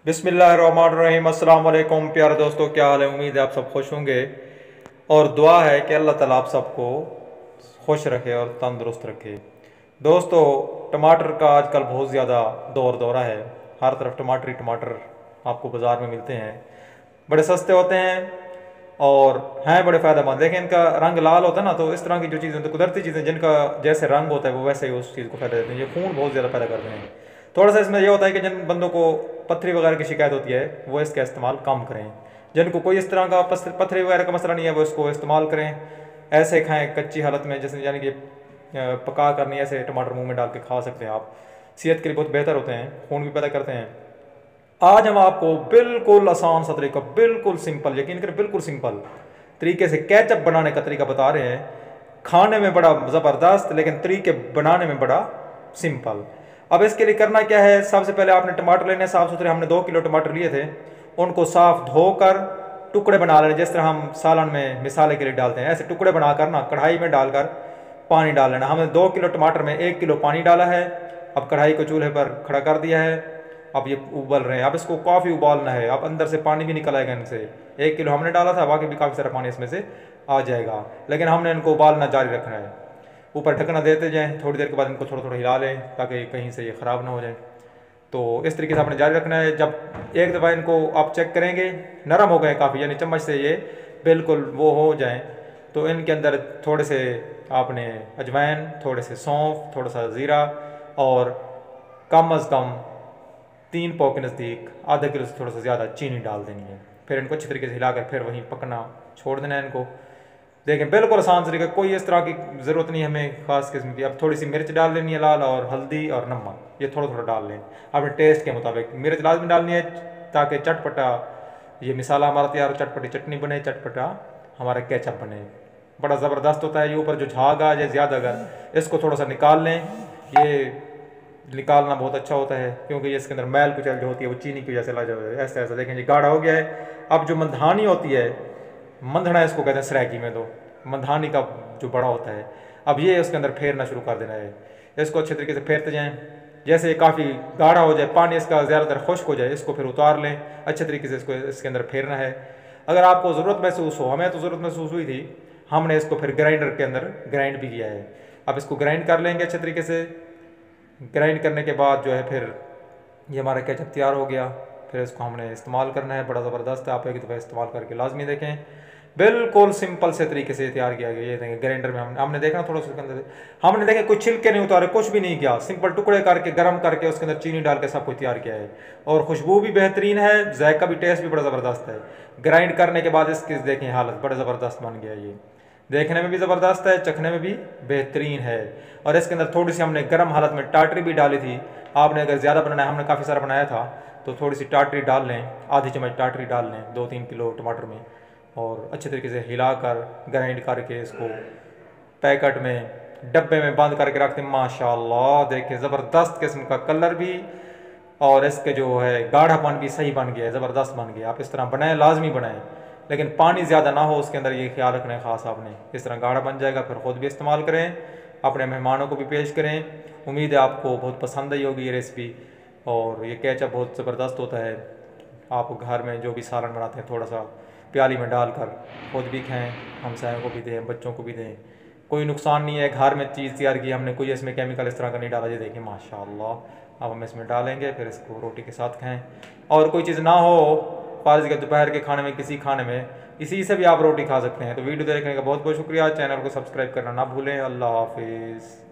बिस्मिल्लाहिर्रहमानिर्रहीम। अस्सलाम वालेकुम प्यारे दोस्तों, क्या हाल है? उम्मीद है आप सब खुश होंगे और दुआ है कि अल्लाह ताला आप सबको खुश रखे और तंदुरुस्त रखे। दोस्तों, टमाटर का आजकल बहुत ज़्यादा दौरा है। हर तरफ टमाटर ही टमाटर आपको बाज़ार में मिलते हैं। बड़े सस्ते होते हैं और हैं बड़े फ़ायदेमंद। लेकिन इनका रंग लाल होता है ना, तो इस तरह की जो चीज़ें तो कुदरती चीज़ें जिनका जैसे रंग होता है वो वैसे ही उस चीज़ को फ़ायदा देते हैं। ये खून बहुत ज़्यादा पैदा करते हैं। थोड़ा सा इसमें यह होता है कि जिन बंदों को पथरी वगैरह की शिकायत होती है वो इसका इस्तेमाल कम करें। जिनको कोई इस तरह का पथरी वगैरह का मसला नहीं है वो इसको इस्तेमाल करें। ऐसे खाएं कच्ची हालत में, जैसे यानी कि पका कर नहीं, ऐसे टमाटर मुंह में डाल के खा सकते हैं आप। सेहत के लिए बहुत बेहतर होते हैं, खून भी पैदा करते हैं। आज हम आपको बिल्कुल आसान सा तरीका, बिल्कुल सिंपल, यकीन करें बिल्कुल सिंपल तरीके से केचप बनाने का तरीका बता रहे हैं। खाने में बड़ा ज़बरदस्त, लेकिन तरीके बनाने में बड़ा सिंपल। अब इसके लिए करना क्या है? सबसे पहले आपने टमाटर लेने साफ़ सुथरे। हमने 2 किलो टमाटर लिए थे, उनको साफ़ धोकर टुकड़े बना लेने, जिस तरह हम सालन में मिसाले के लिए डालते हैं। ऐसे टुकड़े बनाकर ना कढ़ाई में डालकर पानी डाल लेना। हमने 2 किलो टमाटर में 1 किलो पानी डाला है। अब कढ़ाई को चूल्हे पर खड़ा कर दिया है। अब ये उबल रहे हैं। अब इसको काफ़ी उबालना है। अब अंदर से पानी भी निकल आएगा इनसे। 1 किलो हमने डाला था, बाकी भी काफ़ी सारा पानी इसमें से आ जाएगा, लेकिन हमने इनको उबालना जारी रखना है। ऊपर ढकना देते जाएं, थोड़ी देर के बाद इनको थोड़ा थोड़ा हिला लें ताकि कहीं से ये ख़राब ना हो जाए। तो इस तरीके से आपने जारी रखना है। जब एक दफ़ा इनको आप चेक करेंगे नरम हो गए काफ़ी, यानी चम्मच से ये बिल्कुल वो हो जाएं, तो इनके अंदर थोड़े से आपने अजवाइन, थोड़े से सौंफ, थोड़ा सा ज़ीरा और कम अज़ कम 3 पाव के नज़दीक आधा किलो से थोड़ा सा ज़्यादा चीनी डाल देनी है। फिर इनको अच्छी तरीके से हिलाकर फिर वहीं पकना छोड़ देना है इनको। देखें बिल्कुल आसान तरीका, कोई इस तरह की ज़रूरत नहीं हमें ख़ास किस्म की। अब थोड़ी सी मिर्च डाल लेनी है लाल, और हल्दी और नमक, ये थोड़ा थोड़ा डाल लें अपने टेस्ट के मुताबिक। मिर्च लाजमी डालनी है ताकि चटपटा ये मिसाला हमारा तैयार, चटपटी चटनी बने, चटपटा हमारा केचप बने। बड़ा ज़बरदस्त होता है। ये ऊपर जो झाग आ जाए ज़्यादा, अगर इसको थोड़ा सा निकाल लें। ये निकालना बहुत अच्छा होता है क्योंकि इसके अंदर मैल कुचैल जो होती है वो चीनी की वजह से ला जाए। ऐसा ऐसा देखें, ये गाढ़ा हो गया है। अब जो मंधानी होती है, मंधना इसको कहते हैं सरायकी में, तो मंधानी का जो बड़ा होता है, अब ये उसके अंदर फेरना शुरू कर देना है। इसको अच्छे तरीके से फेरते जाएं। जैसे काफ़ी गाढ़ा हो जाए, पानी इसका ज़्यादातर खुश्क हो जाए, इसको फिर उतार लें। अच्छे तरीके से इसको इसके अंदर फेरना है। अगर आपको ज़रूरत महसूस हो, हमें तो ज़रूरत महसूस हुई थी, हमने इसको फिर ग्राइंडर के अंदर ग्राइंड भी किया है। अब इसको ग्राइंड कर लेंगे अच्छे तरीके से। ग्राइंड करने के बाद जो है फिर ये हमारा केचप तैयार हो गया। फिर इसको हमने इस्तेमाल करना है। बड़ा ज़बरदस्त है, आप एक दफ़ा इस्तेमाल करके लाजमी देखें। बिल्कुल सिंपल से तरीके से तैयार किया गया। ये देखें ग्राइंडर में हमने देखना थोड़ा सा उसके अंदर हमने देखें कोई छिलके नहीं उतारे, कुछ भी नहीं किया। सिंपल टुकड़े करके गर्म करके उसके अंदर चीनी डाल के सब कुछ तैयार किया है। और खुशबू भी बेहतरीन है, जायका भी, टेस्ट भी बड़ा ज़बरदस्त है। ग्राइंड करने के बाद इसकी देखें हालत बड़ा ज़बरदस्त बन गया। ये देखने में भी ज़बरदस्त है, चखने में भी बेहतरीन है। और इसके अंदर थोड़ी सी हमने गर्म हालत में टाटरी भी डाली थी। आपने अगर ज़्यादा बनाना है, हमने काफ़ी सारा बनाया था, तो थोड़ी सी टाटरी डाल लें, आधी चम्मच टाटरी डाल लें 2-3 किलो टमाटर में, और अच्छे तरीके से हिलाकर ग्राइंड करके इसको पैकेट में, डब्बे में बंद करके रखते हैं। माशाल्लाह देखिए ज़बरदस्त किस्म का कलर भी, और इसके जो है गाढ़ापन भी सही बन गया है, ज़बरदस्त बन गया। आप इस तरह बनाएं, लाजमी बनाएं, लेकिन पानी ज़्यादा ना हो उसके अंदर, ये ख्याल रखना है ख़ास आपने। इस तरह गाढ़ा बन जाएगा, फिर ख़ुद भी इस्तेमाल करें, अपने मेहमानों को भी पेश करें। उम्मीद है आपको बहुत पसंद आई होगी ये रेसिपी। और ये केचप बहुत ज़बरदस्त होता है। आप घर में जो भी सालन बनाते हैं थोड़ा सा प्याली में डालकर खुद भी खाएँ, हमसायों को भी दें, बच्चों को भी दें। कोई नुकसान नहीं है। घर में चीज़ तैयार की हमने, कोई इसमें केमिकल इस तरह का नहीं डाला। ये देखिए माशाल्लाह। अब हम इसमें डालेंगे, फिर इसको रोटी के साथ खाएं। और कोई चीज़ ना हो फारिज के दोपहर के खाने में, किसी खाने में, इसी से भी आप रोटी खा सकते हैं। तो वीडियो देखने का बहुत बहुत शुक्रिया। चैनल को सब्सक्राइब करना ना भूलें। अल्लाह हाफिज़।